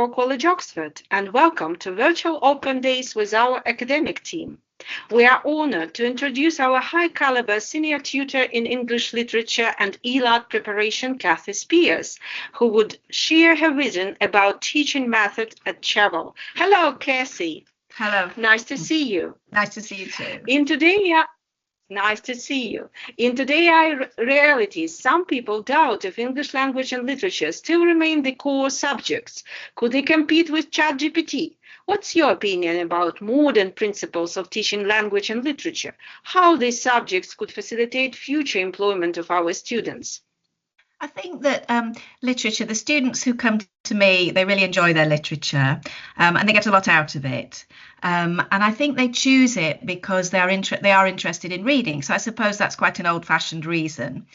Cherwell College Oxford, and welcome to Virtual Open Days with our academic team. We are honored to introduce our high-caliber senior tutor in English literature and ELAT preparation, Cathy Spiers, who would share her vision about teaching method at Cherwell. Hello, Cathy. Hello. Nice to see you. Nice to see you too. Nice to see you. In today's reality, some people doubt if English language and literature still remain the core subjects. Could they compete with ChatGPT? What's your opinion about modern principles of teaching language and literature? How these subjects could facilitate future employment of our students? I think that literature, the students who come to me, they really enjoy their literature and they get a lot out of it. And I think they choose it because they are interested in reading. So I suppose that's quite an old-fashioned reason.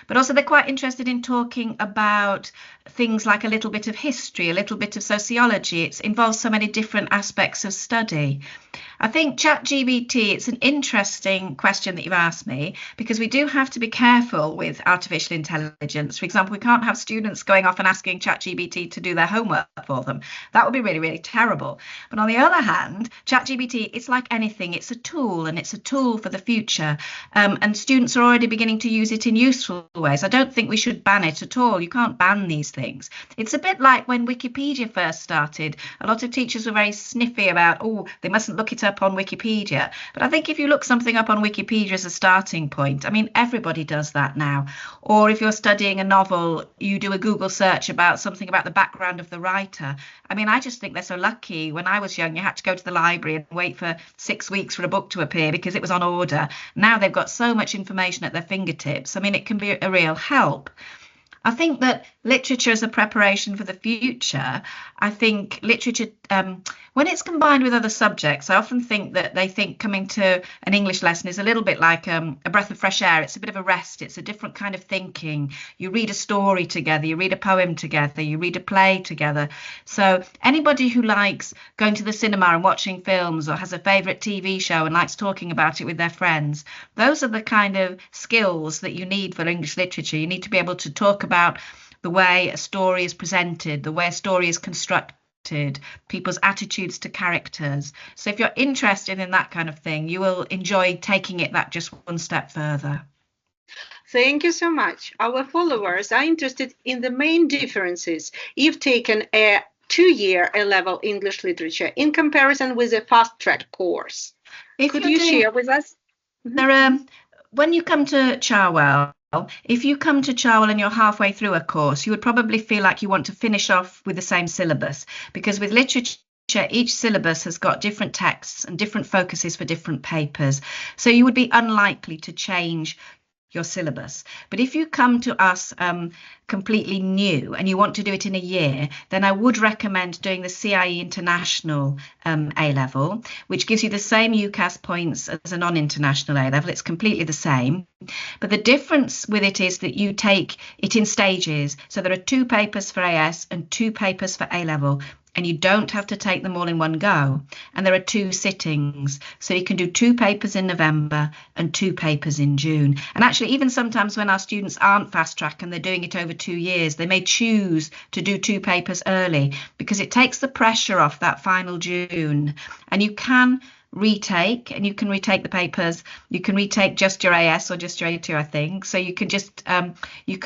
But also they're quite interested in talking about things like a little bit of history, a little bit of sociology. It involves so many different aspects of study. I think ChatGPT, it's an interesting question that you've asked me, because we do have to be careful with artificial intelligence. For example, we can't have students going off and asking ChatGPT to do their homework for them. That would be really, really terrible. But on the other hand, ChatGPT, it's like anything. It's a tool, and it's a tool for the future. And students are already beginning to use it in useful ways. I don't think we should ban it at all. You can't ban these things. It's a bit like when Wikipedia first started. A lot of teachers were very sniffy about, oh, they mustn't look it up on Wikipedia. But I think if you look something up on Wikipedia as a starting point, I mean, everybody does that now. Or if you're studying a novel, you do a Google search about something about the background of the writer. I mean, I just think they're so lucky. When I was young, you had to go to the library and wait for 6 weeks for a book to appear because it was on order. Now they've got so much information at their fingertips. I mean, it can be a real help. I think that literature is a preparation for the future. I think literature, when it's combined with other subjects, I often think that they think coming to an English lesson is a little bit like a breath of fresh air. It's a bit of a rest. It's a different kind of thinking. You read a story together, you read a poem together, you read a play together. So anybody who likes going to the cinema and watching films, or has a favourite TV show and likes talking about it with their friends, those are the kind of skills that you need for English literature. You need to be able to talk about the way a story is presented, the way a story is constructed, people's attitudes to characters. So if you're interested in that kind of thing, you will enjoy taking it that just one step further. Thank you so much. Our followers are interested in the main differences if taken a 2-year A-level English literature in comparison with a fast-track course. Could you share with us? When you come to Cherwell, if you come to Cherwell and you're halfway through a course, you would probably feel like you want to finish off with the same syllabus, because with literature, each syllabus has got different texts and different focuses for different papers. So you would be unlikely to change your syllabus. But if you come to us completely new and you want to do it in a year, then I would recommend doing the CIE International A-level, which gives you the same UCAS points as a non-international A-level. It's completely the same. But the difference with it is that you take it in stages. So there are 2 papers for AS and 2 papers for A-level. And you don't have to take them all in one go. And there are 2 sittings. So you can do 2 papers in November and 2 papers in June. And actually, even sometimes when our students aren't fast track and they're doing it over 2 years, they may choose to do 2 papers early, because it takes the pressure off that final June. And you can retake the papers. You can retake just your AS or just your A2, I think. So you can just you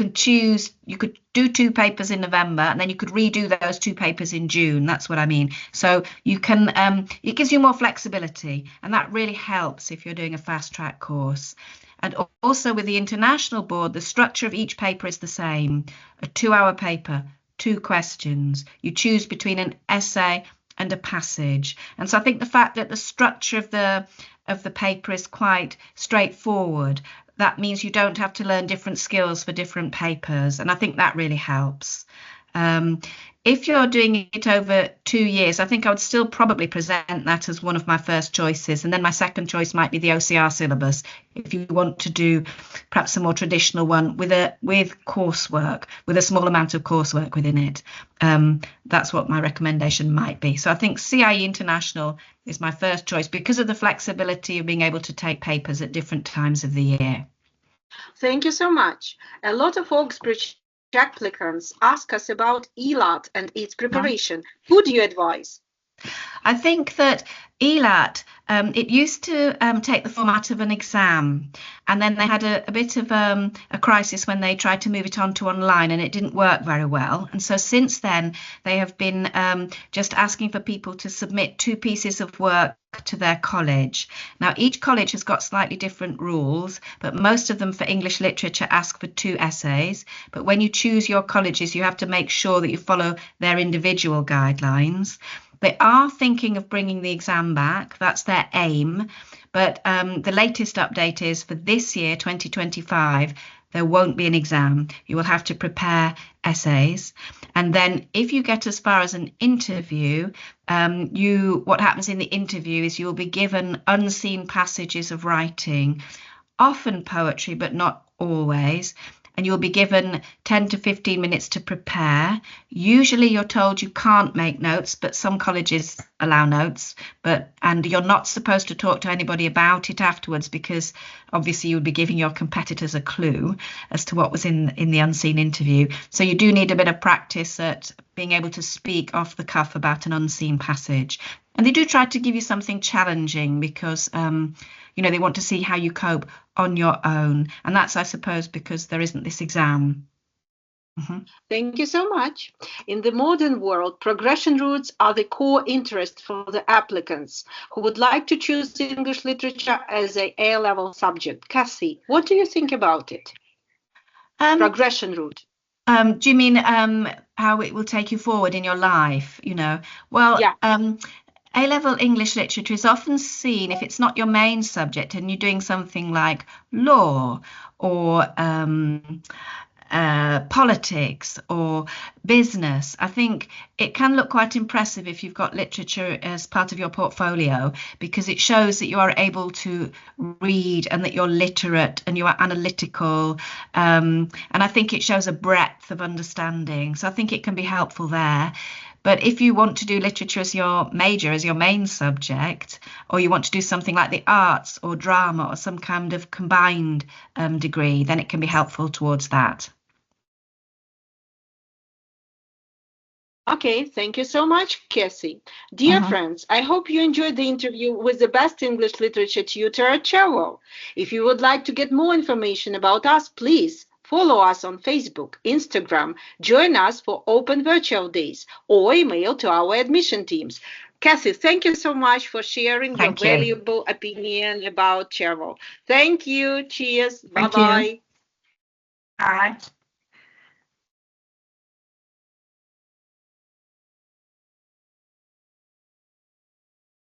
could do 2 papers in November, and then you could redo those 2 papers in June. That's what I mean. So you can it gives you more flexibility, and that really helps if you're doing a fast track course. And also with the international board, the structure of each paper is the same. A 2-hour paper, 2 questions. You choose between an essay and a passage. And so I think the fact that the structure of the paper is quite straightforward, that means you don't have to learn different skills for different papers. And I think that really helps. If you're doing it over 2 years, I think I would still probably present that as one of my first choices. And then my second choice might be the OCR syllabus, if you want to do perhaps a more traditional one with coursework, with a small amount of coursework within it. That's what my recommendation might be. So I think CIE International is my first choice because of the flexibility of being able to take papers at different times of the year. Thank you so much. A lot of Oxbridge applicants ask us about ELAT and its preparation. Who do you advise? I think that ELAT, it used to take the format of an exam, and then they had a bit of a crisis when they tried to move it on to online, and it didn't work very well. And so since then, they have been just asking for people to submit 2 pieces of work to their college. Now, each college has got slightly different rules, but most of them for English literature ask for 2 essays. But when you choose your colleges, you have to make sure that you follow their individual guidelines. They are thinking of bringing the exam back. That's their aim. But the latest update is for this year, 2025, there won't be an exam. You will have to prepare essays. And then if you get as far as an interview, what happens in the interview is you'll be given unseen passages of writing, often poetry, but not always. And you'll be given 10 to 15 minutes to prepare. Usually you're told you can't make notes, but some colleges allow notes. And you're not supposed to talk to anybody about it afterwards, because obviously you would be giving your competitors a clue as to what was in the unseen interview. So you do need a bit of practice at being able to speak off the cuff about an unseen passage. And they do try to give you something challenging because they want to see how you cope on your own. And that's, I suppose, because there isn't this exam. Mm-hmm. Thank you so much. In the modern world, progression routes are the core interest for the applicants who would like to choose English literature as a A-level subject. Cathy, what do you think about it? Progression route. Do you mean how it will take you forward in your life? Well, yeah. A-level English literature is often seen, if it's not your main subject and you're doing something like law or politics or business, I think it can look quite impressive if you've got literature as part of your portfolio, because it shows that you are able to read and that you're literate and you are analytical. And I think it shows a breadth of understanding. So I think it can be helpful there. But if you want to do literature as your major, as your main subject, or you want to do something like the arts or drama or some kind of combined degree, then it can be helpful towards that. Okay, thank you so much, Cathy. Dear friends, I hope you enjoyed the interview with the best English literature tutor at Cherwell. If you would like to get more information about us, please follow us on Facebook, Instagram, join us for open virtual days, or email to our admission teams. Cathy, thank you so much for sharing your valuable opinion about Cherwell. Thank you. Cheers. Bye-bye. Bye.